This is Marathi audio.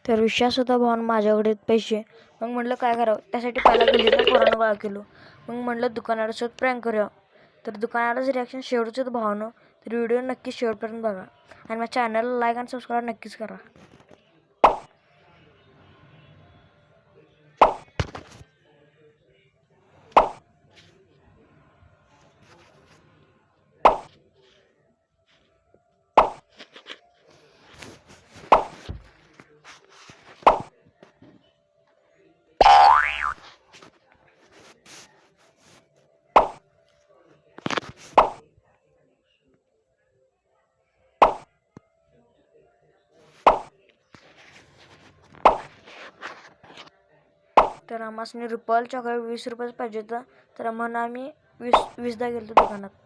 तर विश्वास होता भावानं माझ्याकडे पैसे. मग म्हटलं काय करावं, त्यासाठी पहिला गल्लीतल्या पोरांना गोळा केलो. मग म्हटलं दुकानदारासोबत प्रँक करूया. तर दुकानदाराचं रिॲक्शन शेवटचं होतं भावानं. तर व्हिडिओ नक्की शेवटपर्यंत बघा आणि माझ्या चॅनलला लाईक आणि सबस्क्राईब नक्कीच करा. तर आम्हाला रुपयाला चॉकलेट 20 रुपयाचं पाहिजे होतं. तर म्हणून आम्ही 20दा गेलो दुकानात.